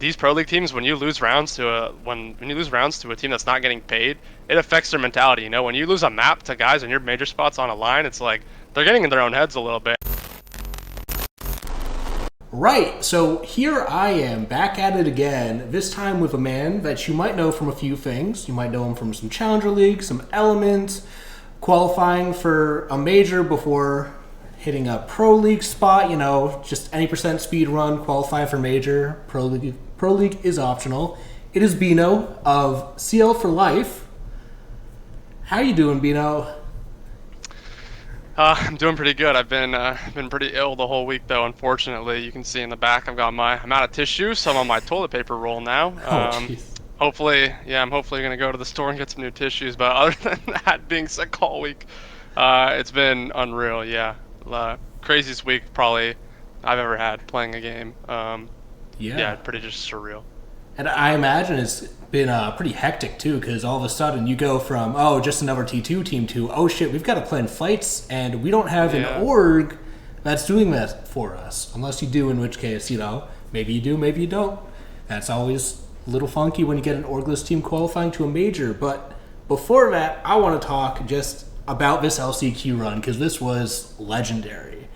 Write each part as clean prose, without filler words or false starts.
these pro league teams, when you lose rounds to when you lose rounds to a team that's not getting paid, it affects their mentality. You know, when you lose a map to guys and your major spots on a line, it's like they're getting in their own heads a little bit. Right, so here I am back at it again, this time with a man that you might know from a few things. You might know him from some Challenger League, some Elements, qualifying for a major before hitting a Pro League spot, just any percent speed run, qualifying for major. Pro League is optional. It is Beeno of CL4Life. How you doing, Beeno? I'm doing pretty good. I've been pretty ill the whole week though. Unfortunately, you can see in the back I'm out of tissue, so I'm on my toilet paper roll now. Oh, jeez. Hopefully, yeah, I'm hopefully gonna go to the store and get some new tissues. But other than that, being sick all week, it's been unreal. Yeah, craziest week probably I've ever had playing a game. Yeah, Yeah. pretty just surreal. And I imagine it's been pretty hectic too, because all of a sudden you go from, oh, just another T2 team to, oh shit, we've got to plan flights, and we don't have an Yeah. org that's doing that for us. Unless you do, in which case, maybe you do, maybe you don't. That's always a little funky when you get an orgless team qualifying to a major. But before that, I want to talk just about this LCQ run, because this was legendary.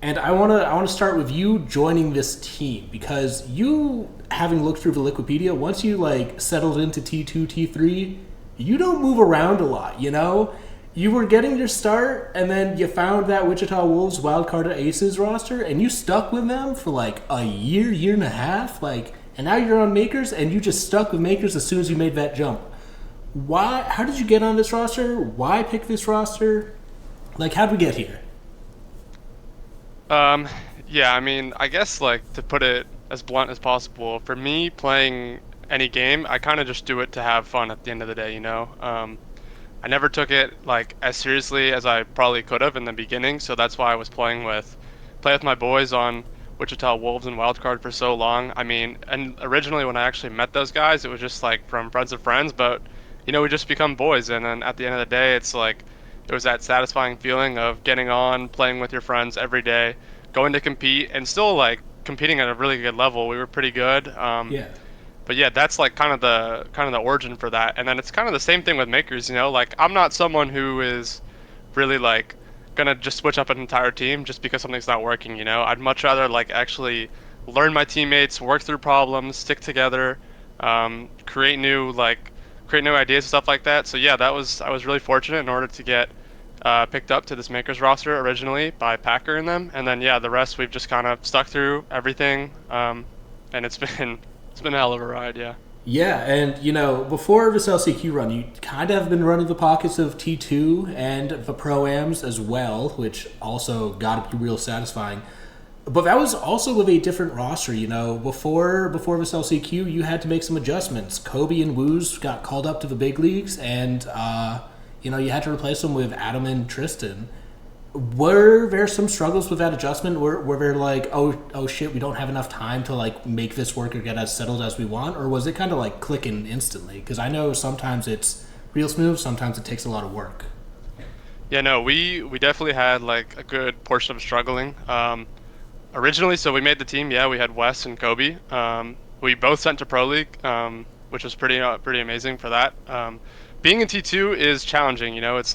And I want to start with you joining this team, because you, having looked through the Wikipedia, once you settled into T2, T3, you don't move around a lot, You were getting your start, and then you found that Wichita Wolves Wildcard Aces roster, and you stuck with them for a year and a half, and now you're on Makers, and you just stuck with Makers as soon as you made that jump. Why? How did you get on this roster? Why pick this roster? How'd we get here? Um, yeah, I mean, I guess to put it as blunt as possible, for me playing any game, I kind of just do it to have fun at the end of the day, you know? I never took it as seriously as I probably could have in the beginning, so that's why I was play with my boys on Wichita Wolves and Wildcard for so long. I mean, and originally when I actually met those guys, it was just from friends of friends, but we just become boys, and then at the end of the day, it's it was that satisfying feeling of getting on, playing with your friends every day, going to compete, and still competing at a really good level. We were pretty good. Yeah. But yeah, that's kind of the origin for that. And then it's kind of the same thing with makers, I'm not someone who is really gonna just switch up an entire team just because something's not working. I'd much rather actually learn my teammates, work through problems, stick together, create new ideas and stuff like that. So yeah, I was really fortunate in order to get picked up to this makers roster originally by Packer and them, and then yeah, the rest we've just kind of stuck through everything, and it's been a hell of a ride, yeah. Yeah, and before this LCQ run, you kind of have been running the pockets of T2 and the Pro-Ams as well, which also got to be real satisfying. But that was also with a different roster, Before this LCQ, you had to make some adjustments. Kobe and Woos got called up to the big leagues, and you had to replace them with Adam and Tristan. Were there some struggles with that adjustment? Were there oh shit, we don't have enough time to make this work or get as settled as we want? Or was it kind of clicking instantly? Because I know sometimes it's real smooth, sometimes it takes a lot of work. Yeah, no, we definitely had a good portion of struggling. Originally, so we made the team. Yeah, we had Wes and Kobe. We both sent to Pro League, which was pretty amazing for that. Being in T2 is challenging. It's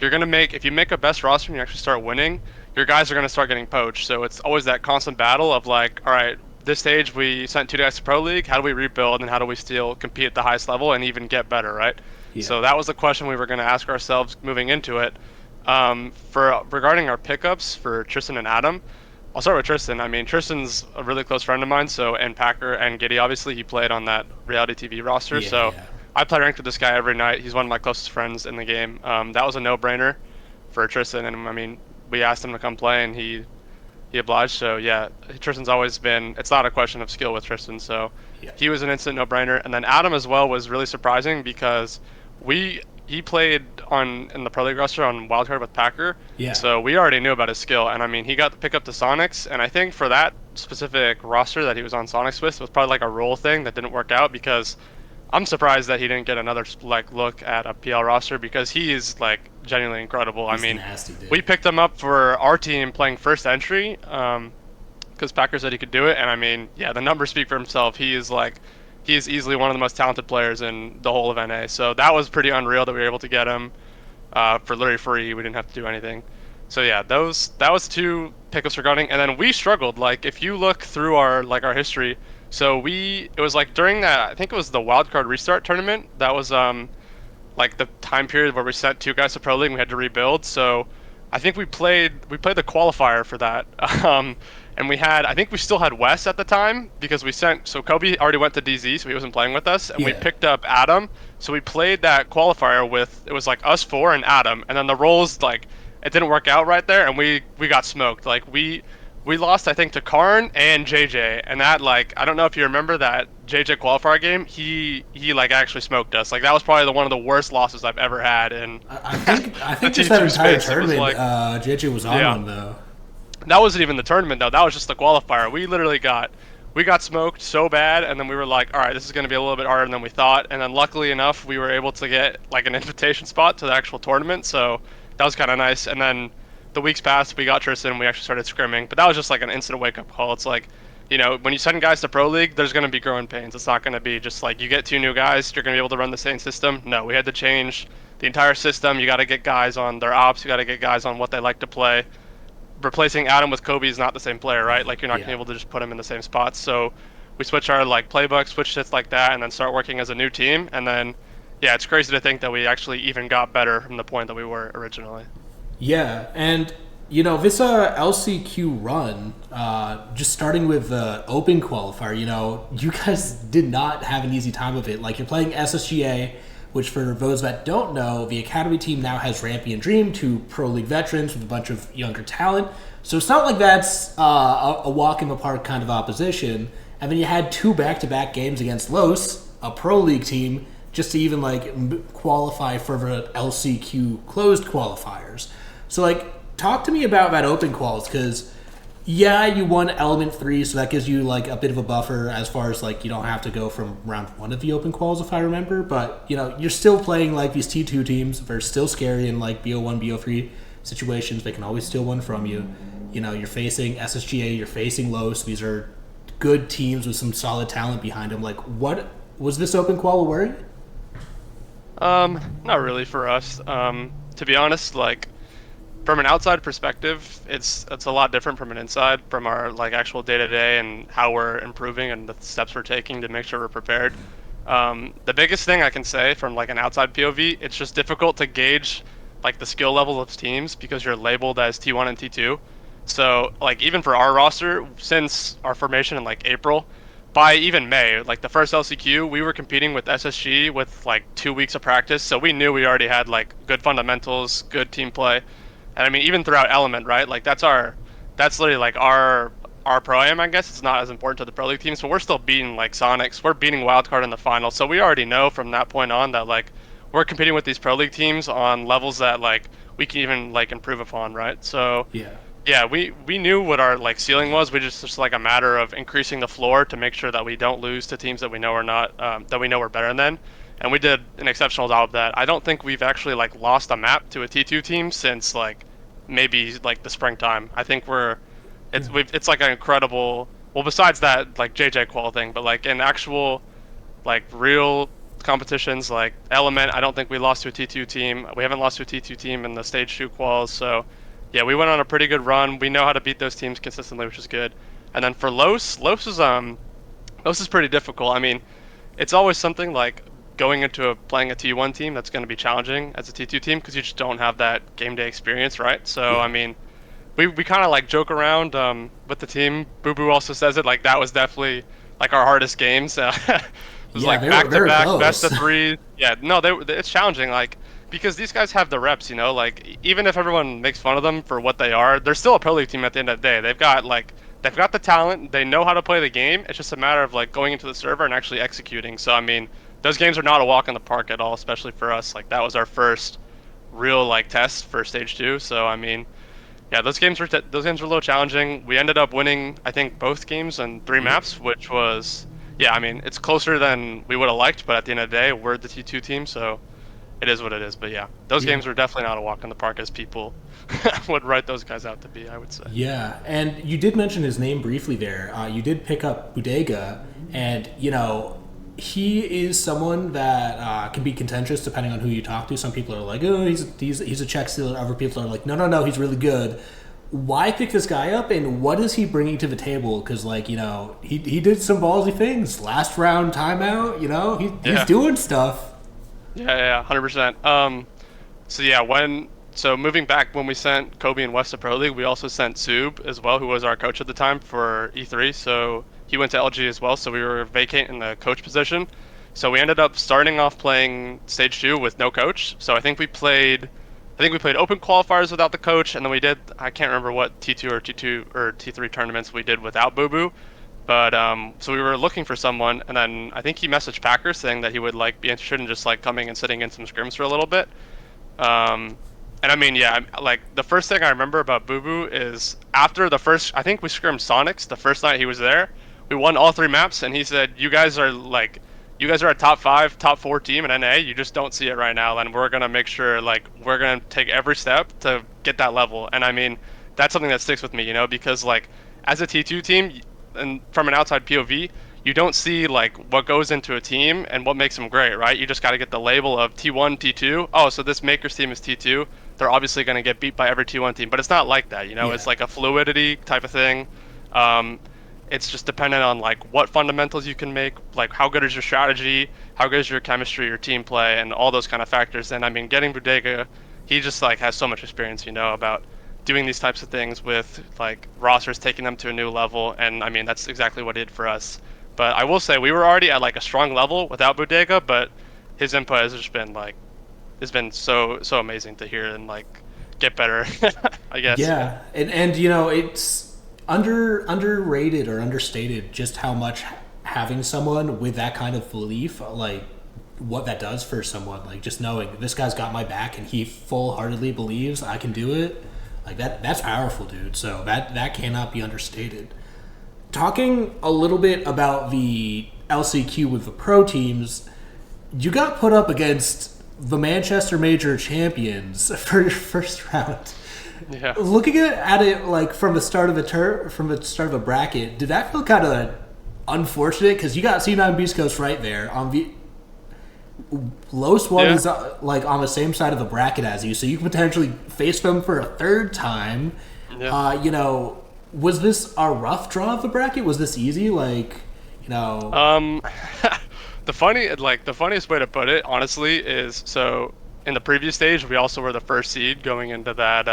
you're gonna if you make a best roster and you actually start winning, your guys are gonna start getting poached. So it's always that constant battle of all right, this stage we sent 2 guys to Pro League. How do we rebuild and how do we still compete at the highest level and even get better, right? Yeah. So that was the question we were gonna ask ourselves moving into it. For regarding our pickups for Tristan and Adam, I'll start with Tristan. I mean, Tristan's a really close friend of mine, and Packer and Giddy, obviously, he played on that reality TV roster. Yeah, So yeah. I play ranked with this guy every night. He's one of my closest friends in the game. That was a no-brainer for Tristan, and I mean, we asked him to come play, and he obliged. So yeah, Tristan's always been. It's not a question of skill with Tristan. So Yeah. he was an instant no-brainer, and then Adam as well was really surprising because he played in the Pro League roster on Wildcard with Packer. Yeah. So we already knew about his skill, and I mean, he got the pick up to Sonics, and I think for that specific roster that he was on Sonics with, it was probably a role thing that didn't work out because I'm surprised that he didn't get another look at a PL roster because he is genuinely incredible. He's I mean, nasty, dude. we picked him up for our team playing first entry. because Packer said he could do it. And I mean, yeah, the numbers speak for himself. He is easily one of the most talented players in the whole of NA. So that was pretty unreal that we were able to get him for literally free. We didn't have to do anything. So yeah, that was two pickups for gunning, and then we struggled. Like if you look through our history, so it was like during that, I think it was the Wildcard restart tournament. That was like the time period where we sent two guys to Pro League and we had to rebuild. So I think we played the qualifier for that. And I think we still had Wes at the time because so Kobe already went to DZ, so he wasn't playing with us, and we Yeah. picked up Adam. So we played that qualifier with, it was like us four and Adam, and then the roles, like, it didn't work out right there, and we got smoked. Like we lost, I think, to Karn and JJ, and that, like, I don't know if you remember that JJ qualifier game. He like actually smoked us. Like that was probably one of the worst losses I've ever had in I the think just that T2 entire space. It was tournament, like, JJ was on yeah, one though. that wasn't even the tournament though. That was just the qualifier. We got smoked so bad, and then we were like, all right, this is going to be a little bit harder than we thought. And then luckily enough, we were able to get like an invitation spot to the actual tournament, so that was kind of nice. And then the weeks passed, we got Tristan, we actually started scrimming, but that was just like an instant wake up call. It's like, when you send guys to Pro League, there's going to be growing pains. It's not going to be just like you get two new guys, you're going to be able to run the same system. No, we had to change the entire system. You got to get guys on their ops, you got to get guys on what they like to play. Replacing Adam with Kobe is not the same player, right? Like you're not gonna be Yeah. able to just put him in the same spots. So we switch our like playbook, switch shits like that, and then start working as a new team. And then, yeah, it's crazy to think that we actually even got better from the point that we were originally. Yeah, and this LCQ run, just starting with the Open qualifier, you guys did not have an easy time of it. Like you're playing SSGA, which for those that don't know, the academy team now has Rampy and Dream, two pro league veterans with a bunch of younger talent. So it's not like that's a walk in the park kind of opposition. And then you had two back-to-back games against Los, a pro league team, just to even like qualify for the LCQ closed qualifiers. So like, talk to me about that open quals because yeah, you won element 3, so that gives you like a bit of a buffer as far as like you don't have to go from round 1 of the open quals if I remember, but you're still playing like these T2 teams. They're still scary in like BO1, BO3 situations. They can always steal one from you. You're facing SSGA, you're facing Los. These are good teams with some solid talent behind them. Like, what was this open qual a worry? Not really for us. To be honest, like from an outside perspective, it's a lot different from an inside, from our like actual day to day and how we're improving and the steps we're taking to make sure we're prepared. The biggest thing I can say from like an outside POV, it's just difficult to gauge like the skill level of teams because you're labeled as T1 and T2. So like even for our roster, since our formation in like April, by even May, like the first LCQ, we were competing with SSG with like 2 weeks of practice. So we knew we already had like good fundamentals, good team play. And I mean, even throughout Element, right? Like that's literally like our pro-am, I guess. It's not as important to the pro league teams, but we're still beating like Sonics. We're beating Wildcard in the final. So we already know from that point on that like we're competing with these pro league teams on levels that like we can even like improve upon, right? So Yeah. yeah, we knew what our like ceiling was. We just like a matter of increasing the floor to make sure that we don't lose to teams that we know are not that we know we're better than. And we did an exceptional job of that. I don't think we've actually like lost a map to a T2 team since like maybe like the springtime. I think it's like an incredible. Well, besides that like JJ qual thing, but like in actual like real competitions like Element, I don't think we lost to a T2 team. We haven't lost to a T2 team in the stage 2 quals. So yeah, we went on a pretty good run. We know how to beat those teams consistently, which is good. And then for Los is pretty difficult. I mean, it's always something like going into playing a T1 team that's going to be challenging as a T2 team because you just don't have that game day experience, right? So I Yeah. mean, we kind of like joke around with the team. Boo Boo also says it like that was definitely like our hardest games. It was Yeah, like back to they were back, best close. of three. Yeah, no, it's challenging. Like because these guys have the reps, like even if everyone makes fun of them for what they are, they're still a pro league team at the end of the day. They've got the talent, they know how to play the game. It's just a matter of like going into the server and actually executing. So I mean, those games are not a walk in the park at all, especially for us. Like that was our first real like test for stage 2. So I mean, yeah, those games were a little challenging. We ended up winning, I think, both games and 3 maps, which was, yeah, I mean, it's closer than we would have liked, but at the end of the day, we're the T2 team, so it is what it is. But yeah, those Yeah. games were definitely not a walk in the park as people would write those guys out to be, I would say. Yeah, and you did mention his name briefly there. You did pick up Bodega, and he is someone that can be contentious depending on who you talk to. Some people are like, "Oh, he's a check stealer." Other people are like, "No, no, no, he's really good." Why pick this guy up, and what is he bringing to the table? Because he did some ballsy things. Last round timeout, he's Yeah, doing stuff. yeah, 100%. So yeah, so moving back when we sent Kobe and West to Pro League, we also sent Sub as well, who was our coach at the time for E3. So he went to LG as well. So we were vacating the coach position. So we ended up starting off playing stage 2 with no coach. So I think we played open qualifiers without the coach, and then I can't remember what T2 or T2 or T3 tournaments we did without Boo Boo. But so we were looking for someone, and then I think he messaged Packer saying that he would like be interested in just like coming and sitting in some scrims for a little bit. Um, and I mean, yeah, like the first thing I remember about Boo Boo is after the first, I think we scrimmed Sonics the first night he was there. We won all 3 maps, and he said, you guys are a top 5, top 4 team in NA. You just don't see it right now, and we're gonna make sure, like, we're gonna take every step to get that level." And I mean, that's something that sticks with me, because like as a T2 team, and from an outside POV, you don't see like what goes into a team and what makes them great, right? You just got to get the label of T1, T2. Oh, so this Makers team is T2. They're obviously going to get beat by every T1 team, but it's not like that, Yeah. It's like a fluidity type of thing. Um, it's just dependent on like what fundamentals you can make, like how good is your strategy, how good is your chemistry, your team play, and all those kind of factors. And I mean, getting Bodega, he just like has so much experience, about doing these types of things with like rosters, taking them to a new level. And I mean, that's exactly what he did for us. But I will say we were already at like a strong level without Bodega, but his input has just been like has been so amazing to hear and like get better, I guess. Yeah, and it's underrated or understated just how much having someone with that kind of belief, like what that does for someone. Like just knowing this guy's got my back and he full heartedly believes I can do it. Like that's powerful, dude. So that cannot be understated. Talking a little bit about the LCQ with the pro teams, you got put up against the Manchester Major champions for your first round. Yeah. Looking at it like from the start of a bracket, did that feel kind of unfortunate? Because you got C9 Beastcoast right there on the lowest one Yeah. is like on the same side of the bracket as you, so you can potentially face them for a third time. Yeah. Was this a rough draw of the bracket? Was this easy? Like, you know, Um, the funniest way to put it, honestly, is so in the previous stage we also were the first seed going into that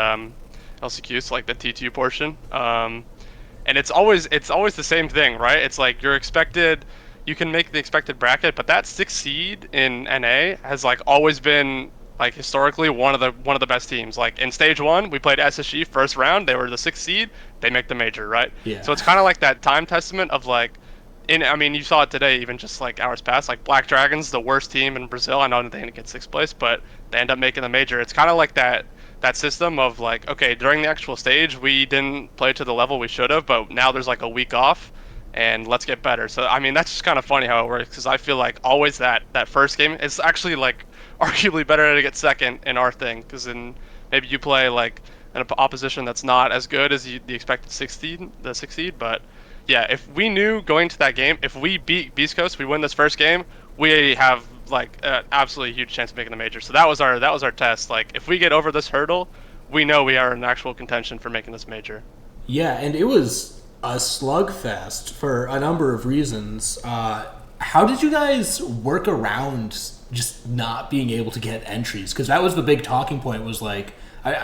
LCQ, so like the T2 portion. And it's always the same thing, right? It's like you can make the expected bracket, but that 6th seed in NA has like always been like historically one of the best teams. Like in stage 1, we played SSG first round, they were the 6th seed, they make the major, right? yeah, So it's kind of like that time testament of like I mean, you saw it today, even just like hours past. Like Black Dragons, the worst team in Brazil. I know they didn't get 6th place, but they end up making the major. It's kind of like that system of like, okay, during the actual stage, we didn't play to the level we should have, but now there's like a week off, and let's get better. So I mean, that's just kind of funny how it works, because I feel like always that first game, it's actually like arguably better to get second in our thing, because then maybe you play like an opposition that's not as good as the expected 6th seed, the 6th seed, but yeah, if we knew going to that game, if we beat Beast Coast, we win this first game, we have like an absolutely huge chance of making the major. So that was our test. Like if we get over this hurdle, we know we are in actual contention for making this major. yeah, and it was a slugfest for a number of reasons. How did you guys work around just not being able to get entries? Because that was the big talking point. Was like,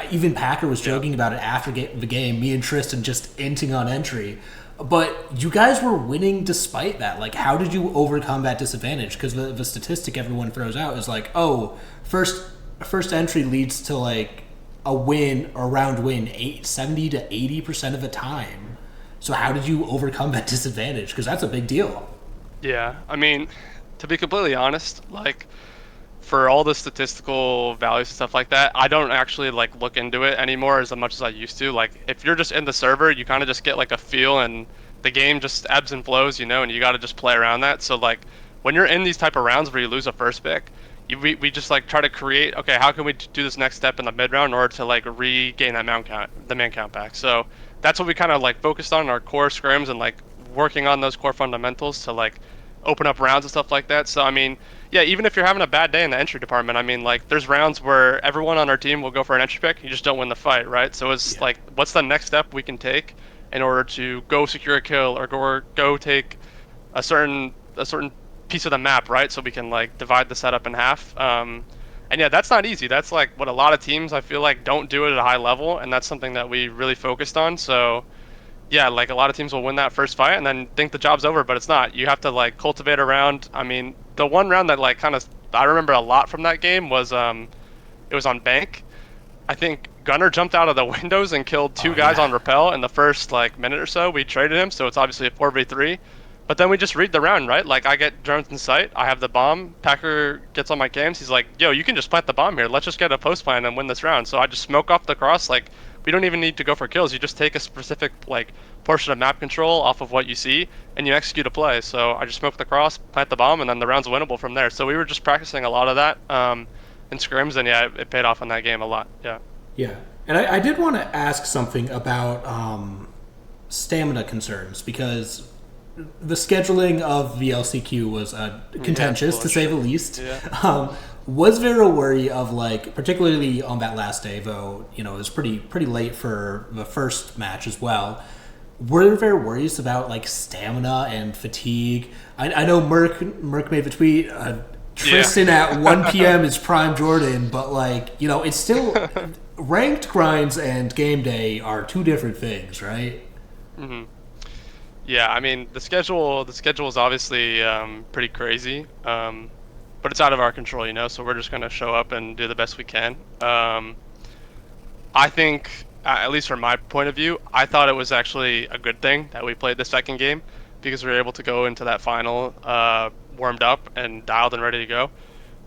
even Packer was joking about it after the game. Me and Tristan just inting on entry. But you guys were winning despite that. Like, how did you overcome that disadvantage? Because the statistic everyone throws out is like, oh, first entry leads to like a win or round win 70 to 80% of the time. So how did you overcome that disadvantage? Because that's a big deal. Yeah, I mean, to be completely honest, like for all the statistical values and stuff like that, I don't actually like look into it anymore as much as I used to. Like if you're just in the server, you kind of just get like a feel, and the game just ebbs and flows, and you got to just play around that. So like when you're in these type of rounds where you lose a first pick, we just like try to create, okay, how can we do this next step in the mid round in order to like regain that man count back. So that's what we kind of like focused on in our core scrims and like working on those core fundamentals to like open up rounds and stuff like that. So I mean, yeah, even if you're having a bad day in the entry department, I mean, like there's rounds where everyone on our team will go for an entry pick, you just don't win the fight, right? So it's Yeah. like, what's the next step we can take in order to go secure a kill or go take a certain piece of the map, right? So we can like divide the setup in half. And yeah, that's not easy. That's like what a lot of teams I feel like don't do it at a high level, and that's something that we really focused on. So yeah, like a lot of teams will win that first fight and then think the job's over, but it's not. You have to like cultivate a round. I mean, the one round that like kind of I remember a lot from that game was it was on Bank. I think Gunner jumped out of the windows and killed two Oh guys yeah. on rappel in the first like minute or so. We traded him, so it's obviously a 4v3. But then we just read the round, right? Like I get drones in sight, I have the bomb. Packer gets on my cams. He's like, "Yo, you can just plant the bomb here. Let's just get a post plant and win this round." So I just smoke off the cross. Like we don't even need to go for kills. You just take a specific like portion of map control off of what you see, and you execute a play. So I just smoke the cross, plant the bomb, and then the round's winnable from there. So we were just practicing a lot of that in scrims, and yeah, it paid off in that game a lot. Yeah. Yeah. And I did want to ask something about stamina concerns because the scheduling of the LCQ was Yeah, contentious to say the least. Yeah. Was there a worry of like, particularly on that last day, though, you know, it was pretty late for the first match as well. Were there worries about like stamina and fatigue? I know Merc made the tweet. Yeah. Tristan at 1 p.m. is prime Jordan, but like you know, it's still ranked grinds and game day are two different things, right? hmm Yeah, I mean the schedule is obviously pretty crazy, but it's out of our control, you know. So we're just gonna show up and do the best we can. I think, at least from my point of view, I thought it was actually a good thing that we played the second game because we were able to go into that final warmed up and dialed and ready to go,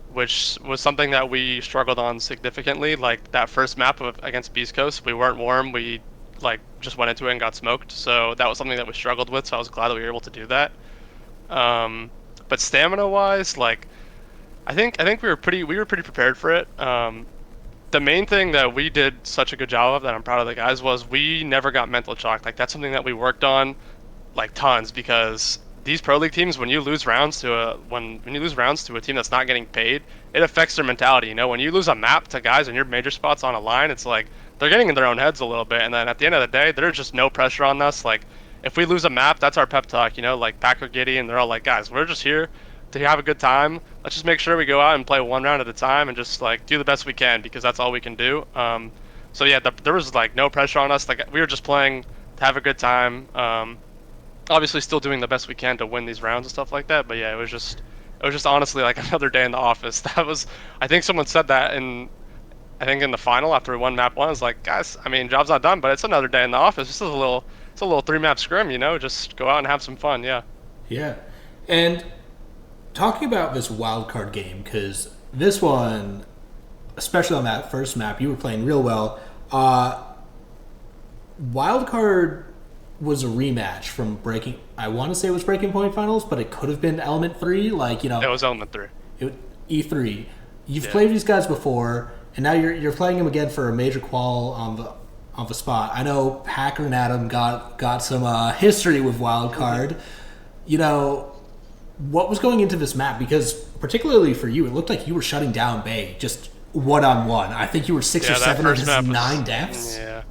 which was something that we struggled on significantly. Like that first map against Beast Coast, we weren't warm. We like just went into it and got smoked. So that was something that we struggled with. So I was glad that we were able to do that. Um, but stamina wise, like I think we were pretty prepared for it. The main thing that we did such a good job of that I'm proud of the guys was we never got mental shock. Like that's something that we worked on like tons because these pro league teams, when you lose rounds to a team that's not getting paid, it affects their mentality. You know, when you lose a map to guys and your major spots on a line, it's like they're getting in their own heads a little bit. And then at the end of the day, there's just no pressure on us. Like if we lose a map, that's our pep talk. You know, like Packer Giddy, and they're all like, guys, we're just here to have a good time. Let's just make sure we go out and play one round at a time and just like do the best we can because that's all we can do. So yeah, there was like no pressure on us. Like we were just playing to have a good time. Obviously still doing the best we can to win these rounds and stuff like that. But yeah, it was just honestly like another day in the office. That was, I think someone said that in the final after we won map one. It's like, guys, I mean, job's not done, but it's another day in the office. It's a little 3 map scrim, you know, just go out and have some fun. Yeah. Yeah. And talking about this wild card game, because this one, especially on that first map, you were playing real well. Wild card was a rematch from breaking. I want to say it was Breaking Point Finals, but it could have been Element 3. Like you It know, was element three. E3. You've Yeah. played these guys before, and now you're playing them again for a major qual on the spot. I know Hacker and Adam got some history with wild card. You know, what was going into this map? Because particularly for you, it looked like you were shutting down Bay just one on one. I think you were six or Yeah, that seven of first his map nine was. deaths. Yeah.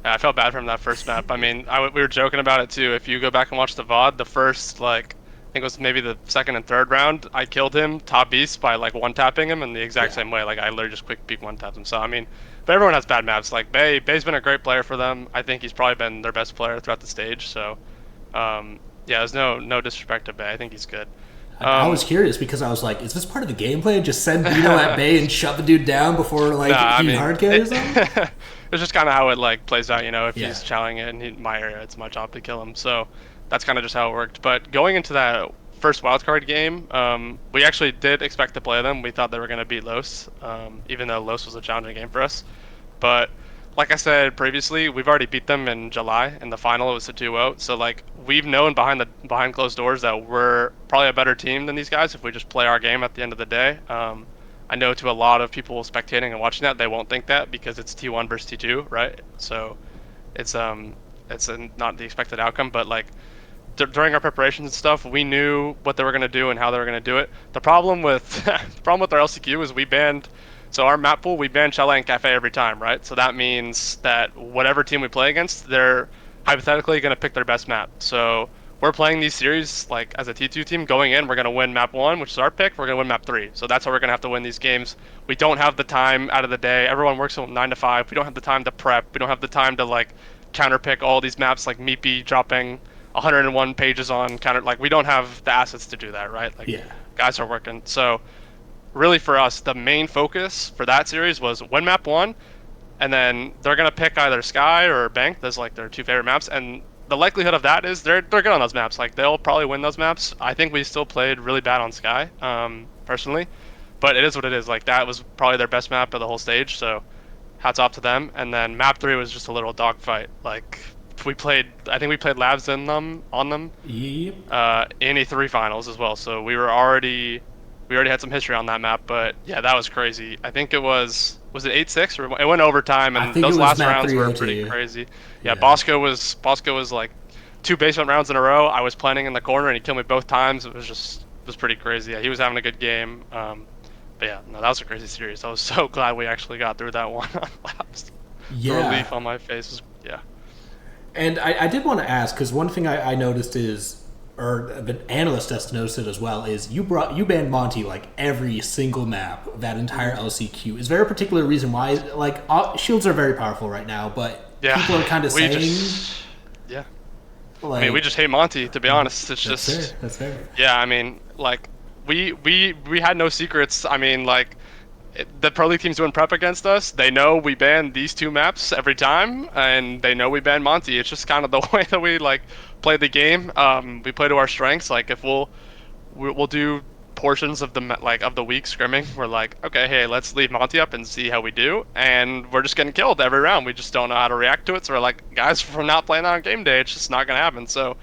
Yeah, I felt bad from that first map. I mean, we were joking about it too. If you go back and watch the VOD, the first, like, I think it was maybe the second and third round, I killed him, top beast, by, like, one-tapping him in the exact Yeah. same way. Like, I literally just quick peek one-tapped him. So, I mean, but everyone has bad maps. Like, Bay's been a great player for them. I think he's probably been their best player throughout the stage. So, yeah, there's no disrespect to Bay. I think he's good. I Um, was curious because I was like, is this part of the gameplay? Just send Beeno at Bay and shut the dude down before like Nah, I he mean, hard carries him? it's just kind of how it like plays out. You know, if Yeah. he's challenging it in my area, it's my job to kill him. So that's kind of just how it worked. But going into that first wildcard game, we actually did expect to play them. We thought they were going to beat Los, even though Los was a challenging game for us. But like I said previously, we've already beat them in July. In the final, it was a 2-0. So like we've known behind closed doors that we're probably a better team than these guys if we just play our game at the end of the day. I know to a lot of people spectating and watching that, they won't think that because it's T1 versus T2, right? So it's not the expected outcome, but like during our preparations and stuff, we knew what they were going to do and how they were going to do it. The problem with the problem with our LCQ is we banned, so our map pool, we ban Chalet and Cafe every time, right? So that means that whatever team we play against, they're hypothetically going to pick their best map. So we're playing these series like as a T2 team going in, we're going to win map 1, which is our pick. We're going to win map 3. So that's how we're going to have to win these games. We don't have the time out of the day. Everyone works from 9 to 5. We don't have the time to prep. We don't have the time to like counterpick all these maps like Meepy dropping 101 pages on counter. Like we don't have the assets to do that, right? Like Yeah. guys are working. So really for us, the main focus for that series was win map 1, and then they're gonna pick either Sky or Bank. That's like their two favorite maps, and the likelihood of that is they're good on those maps. Like they'll probably win those maps. I think we still played really bad on Sky, personally, but it is what it is. Like that was probably their best map of the whole stage. So hats off to them. And then map 3 was just a little dogfight. Like I think we played labs in them on them Yep. in E3 finals as well. So we already had some history on that map. But yeah, that was crazy. I think it was it 8-6 or it went overtime, I and think it those was last map rounds 3 were OT. pretty crazy. Yeah, Yeah. Bosco was like 2 basement rounds in a row. I was planning in the corner and he killed me both times. It was pretty crazy. Yeah, he was having a good game. But yeah, no, that was a crazy series. I was so glad we actually got through that one on laps. The Yeah. relief on my face was, yeah. And I did want to ask, because one thing I noticed is, or the analyst has noticed it as well, is you banned Monty like every single map of that entire LCQ. Is there a particular reason why? Like shields are very powerful right now, but Yeah, people are kind of saying, yeah. like, I mean, we just hate Monty, to be honest. It's that's just, fair. That's fair. yeah. I mean, like, we had no secrets. I mean, like, the pro league team's doing prep against us. They know we ban these 2 maps every time, and they know we ban Monty. It's just kind of the way that we like play the game. We play to our strengths. Like, if we'll do portions of the week scrimming. We're like, okay, hey, let's leave Monty up and see how we do, and we're just getting killed every round. We just don't know how to react to it. So we're like, guys, if we're not playing on game day, it's just not gonna happen. So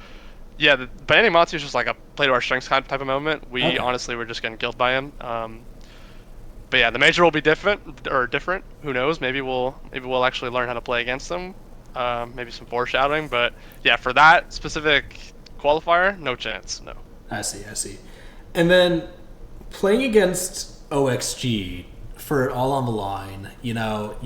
yeah, banning Monty is just like a play to our strengths kind of type of moment. We Okay. honestly were just getting killed by him. But yeah, the major will be different. Who knows? Maybe we'll actually learn how to play against them. Maybe some foreshadowing. But yeah, for that specific qualifier, no chance. No. I see. I see. And then playing against OXG for it all on the line, you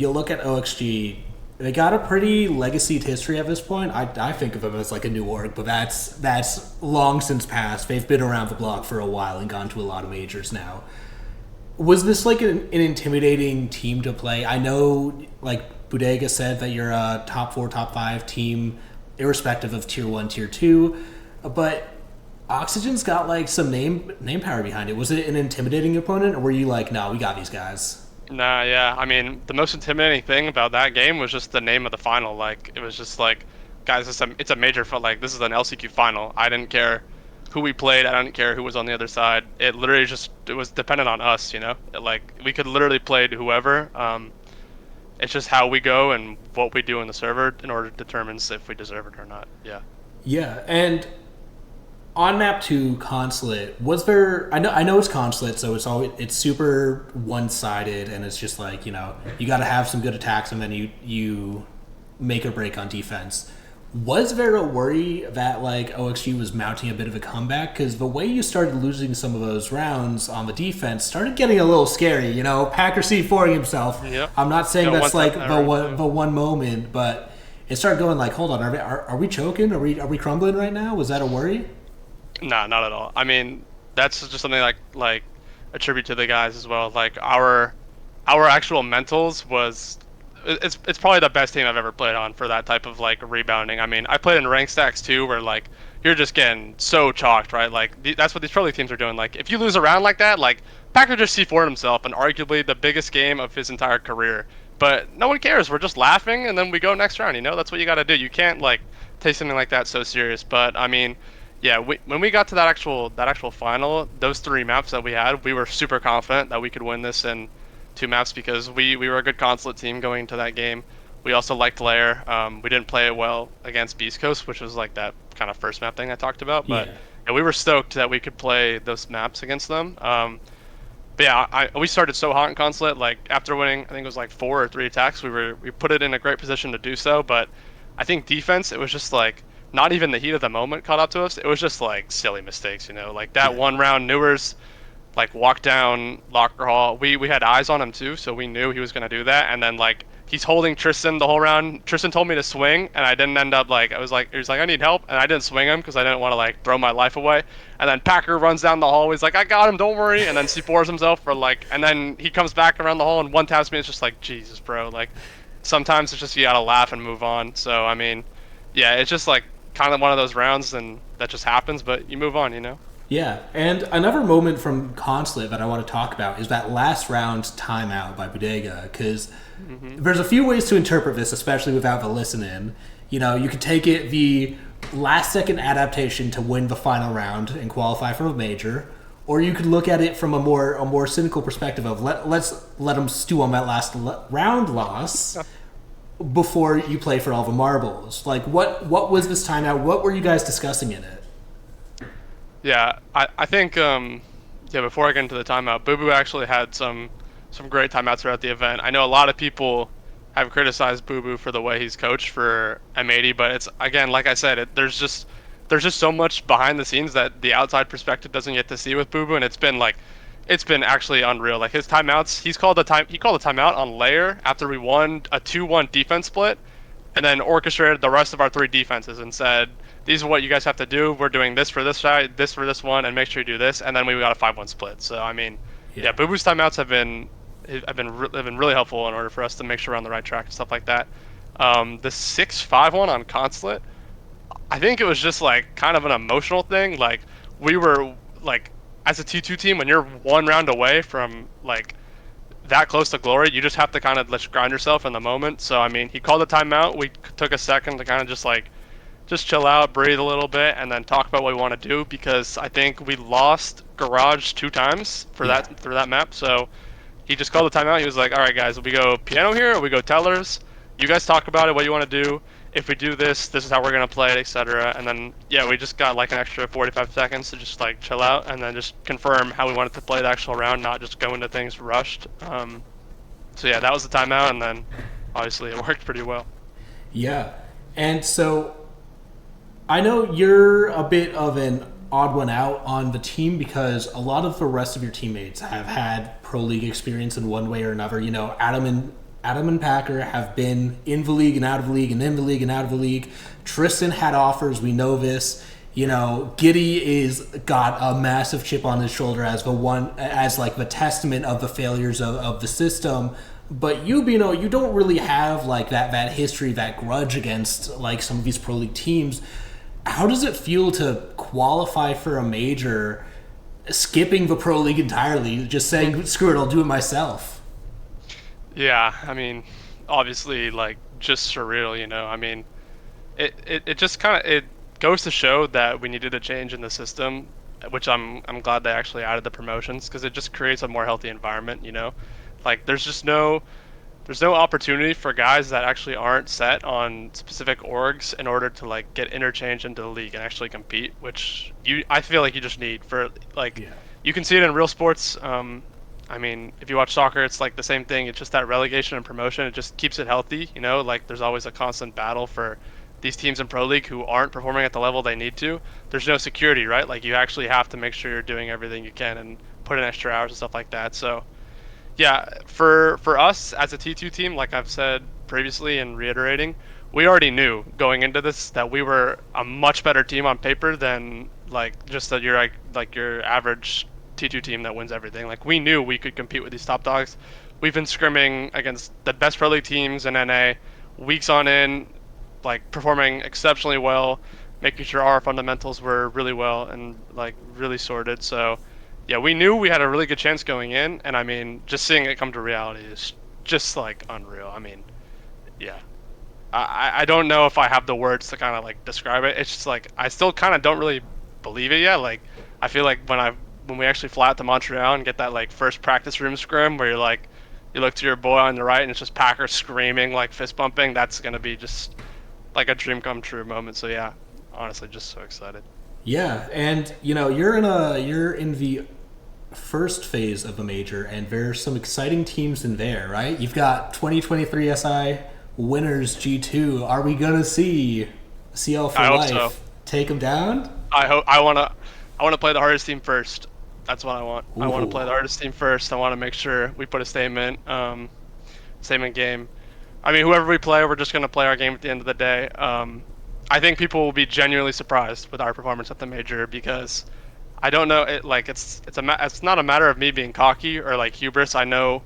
look at OXG. They got a pretty legacied history at this point. I think of them as like a new org, but that's long since passed. They've been around the block for a while and gone to a lot of majors now. Was this like an intimidating team to play? I know, like Bodega said, that you're a top 4, top 5 team, irrespective of tier 1, tier 2, but Oxygen's got like some name power behind it. Was it an intimidating opponent, or were you like, no, we got these guys? Nah, yeah. I mean, the most intimidating thing about that game was just the name of the final. Like, it was just like, guys, it's a major, like, this is an LCQ final. I didn't care who we played. I didn't care who was on the other side. It literally it was dependent on us, Like, we could literally play to whoever. It's just how we go and what we do in the server in order to determine if we deserve it or not. Yeah. Yeah, and on map 2 Consulate, was there? I know it's Consulate, so it's super one-sided, and it's just like you got to have some good attacks, and then you make a break on defense. Was there a worry that like OXG was mounting a bit of a comeback? Because the way you started losing some of those rounds on the defense started getting a little scary. Packer C4ing himself. Yep. I'm not saying Yeah, that's like the one one moment, but it started going like, hold on, are we choking? Are we crumbling right now? Was that a worry? Nah, not at all. I mean, that's just something like attribute to the guys as well. Like our actual mentals was it's probably the best team I've ever played on for that type of like rebounding. I mean, I played in rank stacks too, where like you're just getting so chalked, right? Like that's what these pro league teams are doing. Like if you lose a round like that, like Packer just C4'd himself and arguably the biggest game of his entire career. But no one cares. We're just laughing and then we go next round. That's what you got to do. You can't like take something like that so serious. But I mean, yeah, when we got to that actual final, those 3 maps that we had, we were super confident that we could win this in 2 maps because we were a good Consulate team going into that game. We also liked Lair. We didn't play it well against Beastcoast, which was like that kind of first map thing I talked about. But Yeah. yeah, we were stoked that we could play those maps against them. But yeah, we started so hot in Consulate. Like after winning, I think it was like 4 or 3 attacks. We put it in a great position to do so. But I think defense, it was just like not even the heat of the moment caught up to us. It was just like silly mistakes, you know. Like that Yeah. one round, Newers like walked down locker hall. We had eyes on him too, so we knew he was gonna do that. And then like he's holding Tristan the whole round. Tristan told me to swing, and I didn't end up like I was like he was like I need help, and I didn't swing him because I didn't want to like throw my life away. And then Packer runs down the hall. He's like I got him, don't worry. And then C4s himself for like, and then he comes back around the hall and one taps me. It's just like Jesus, bro. Like sometimes it's just you gotta laugh and move on. So I mean, yeah, it's just like kind of one of those rounds, and that just happens. But you move on, you know. Yeah, and another moment from Consulate that I want to talk about is that last round timeout by Bodega, because there's a few ways to interpret this, especially without the listen-in. You know, you could take it the last-second adaptation to win the final round and qualify for a major, or you could look at it from a more cynical perspective of let's let them stew on that last round loss before you play for all the marbles. Like, what was this timeout? What were you guys discussing in it? Yeah, I think yeah, before I get into the timeout, Boo Boo actually had some great timeouts throughout the event. I know a lot of people have criticized Boo Boo for the way he's coached for M80, but it's again, like I said, there's just so much behind the scenes that the outside perspective doesn't get to see with Boo Boo, and it's been actually unreal. Like his timeouts, he called a timeout on Layer after we won a 2-1 defense split, and then orchestrated the rest of our 3 defenses and said, "These are what you guys have to do. We're doing this for this side, this for this one, and make sure you do this." And then we got a 5-1 split. So I mean, yeah, Yeah. Boo Boo's timeouts have been really helpful in order for us to make sure we're on the right track and stuff like that. The 6-5 one on Consulate, I think it was just like kind of an emotional thing. Like we were like as a T2 team, when you're one round away from like that close to glory, you just have to kind of let grind yourself in the moment. So I mean, he called a timeout. We took a second to kind of just chill out, breathe a little bit, and then talk about what we want to do, because I think we lost Garage 2 times for Yeah. that map. So he just called a timeout. He was like, "All right, guys, we go piano here, or we go tellers. You guys talk about it, what you want to do. If we do this, this is how we're gonna play it, etc." And then yeah, we just got like an extra 45 seconds to just like chill out and then just confirm how we wanted to play the actual round, not just go into things rushed. So yeah, that was the timeout, and then obviously it worked pretty well. Yeah. And so I know you're a bit of an odd one out on the team because a lot of the rest of your teammates have had pro league experience in one way or another. You know, Adam and Packer have been in the league and out of the league and in the league and out of the league. Tristan had offers, we know this. You know, Giddy is got a massive chip on his shoulder as like the testament of the failures of the system. But you know, you don't really have like that history, that grudge against like some of these pro league teams. How does it feel to qualify for a major, skipping the pro league entirely, just saying screw it, I'll do it myself? Yeah, I mean, obviously, like just surreal, you know. I mean, it just kind of it goes to show that we needed a change in the system, which I'm glad they actually added the promotions, because it just creates a more healthy environment, you know. Like there's no opportunity for guys that actually aren't set on specific orgs in order to like get interchanged into the league and actually compete, which I feel like you just need for like Yeah. you can see it in real sports. I mean, if you watch soccer, it's like the same thing. It's just that relegation and promotion. It just keeps it healthy, you know. Like there's always a constant battle for these teams in pro league who aren't performing at the level they need to. There's no security, right? Like you actually have to make sure you're doing everything you can and put in extra hours and stuff like that. So yeah, for us as a T2 team, like I've said previously and reiterating, we already knew going into this that we were a much better team on paper than like just that you're like your average T2 team that wins everything. Like we knew we could compete with these top dogs. We've been scrimming against the best pro league teams in NA weeks on end, like performing exceptionally well, making sure our fundamentals were really well and like really sorted. So yeah, we knew we had a really good chance going in, and I mean, just seeing it come to reality is just like unreal. I mean, yeah, I don't know if I have the words to kind of like describe it. It's just like I still kind of don't really believe it yet. Like I feel like when we actually fly out to Montreal and get that like first practice room scrim where you're like you look to your boy on the right and it's just Packer screaming like fist bumping, that's gonna be just like a dream come true moment. So yeah, honestly, just so excited. Yeah, and you know, you're in the first phase of a major, and there's some exciting teams in there, right? You've got 2023 SI winners G2. Are we gonna see CL for I hope Life so. take them down? I hope I wanna play the hardest team first. That's what I want. I want to Ooh. play the hardest team first. I want to make sure we put a statement game. I mean, whoever we play, we're just gonna play our game at the end of the day. I think people will be genuinely surprised with our performance at the major because I don't know it like it's not a matter of me being cocky or like hubris. I know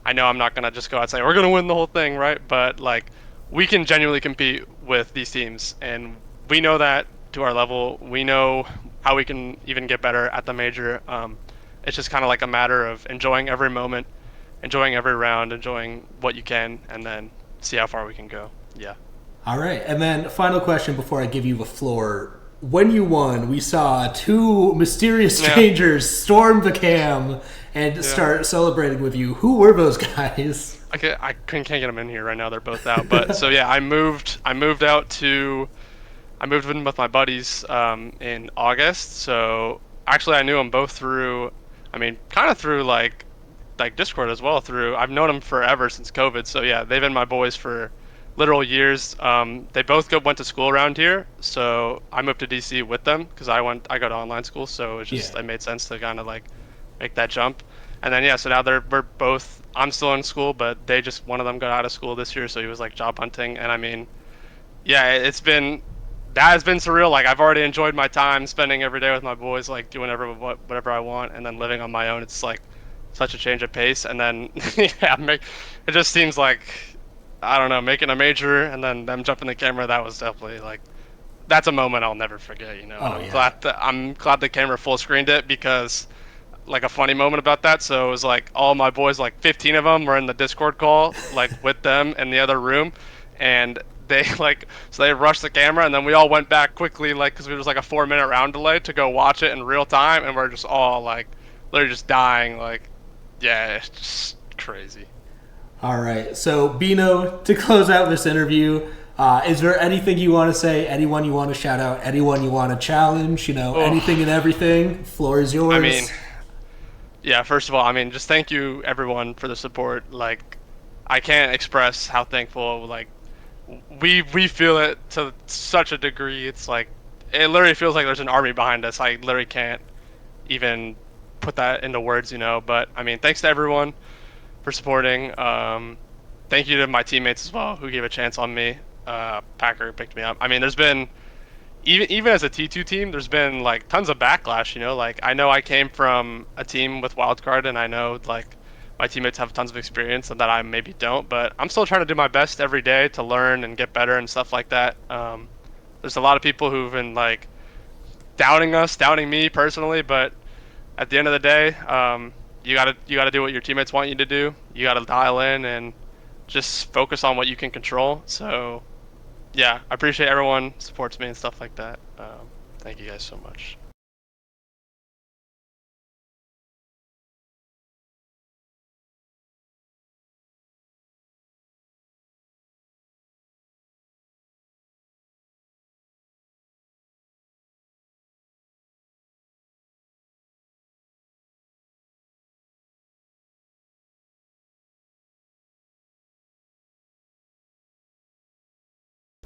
I'm not gonna just go out and say we're gonna win the whole thing, right? But like we can genuinely compete with these teams, and we know that to our level. We know how we can even get better at the major. It's just kind of like a matter of enjoying every moment, enjoying every round, enjoying what you can, and then see how far we can go. Yeah. All right, and then final question before I give you the floor. When you won, we saw two mysterious Yeah. strangers storm the cam and Yeah. start celebrating with you. Who were those guys? I can't get them in here right now. They're both out. But so yeah, I moved in with my buddies in August. So actually, I knew them both through, I mean, kind of through like Discord as well. I've known them forever since COVID. So yeah, they've been my boys for literal years. They both went to school around here. So I moved to DC with them because I go to online school. So Yeah. it made sense to kind of like make that jump. And then yeah, so now we're both. I'm still in school, but one of them got out of school this year, so he was like job hunting. And I mean, yeah, that has been surreal. Like I've already enjoyed my time spending every day with my boys, like doing whatever I want, and then living on my own. It's like such a change of pace. And then yeah, it just seems like I don't know, making a major and then them jumping the camera. That was definitely like that's a moment I'll never forget. And Oh yeah. I'm glad the camera full screened it because like a funny moment about that. So it was like all my boys, like 15 of them, were in the Discord call, like with them in the other room, and they they rushed the camera, and then we all went back quickly, like because it was like a 4 minute round delay to go watch it in real time, and we're just all like literally just dying, like yeah, it's just crazy. All right. So, Beeno, to close out this interview, is there anything you want to say? Anyone you want to shout out? Anyone you want to challenge? Oh, Anything and everything? Floor is I mean, yours. yeah. First of all, I mean, just thank you everyone for the support. Like, I can't express how thankful like we feel it to such a degree. It's like it literally feels like there's an army behind us. I literally can't even put that into words. But I mean, thanks to everyone for supporting. Thank you to my teammates as well who gave a chance on me. Packer picked me up. I mean, there's been even as a T2 team, there's been like tons of backlash. Like I know I came from a team with Wildcard, and I know like my teammates have tons of experience and that I maybe don't, but I'm still trying to do my best every day to learn and get better and stuff like that. There's a lot of people who've been like doubting me personally, but at the end of the day, you gotta do what your teammates want you to do. You gotta dial in and just focus on what you can control. So yeah, I appreciate everyone supports me and stuff like that. Thank you guys so much.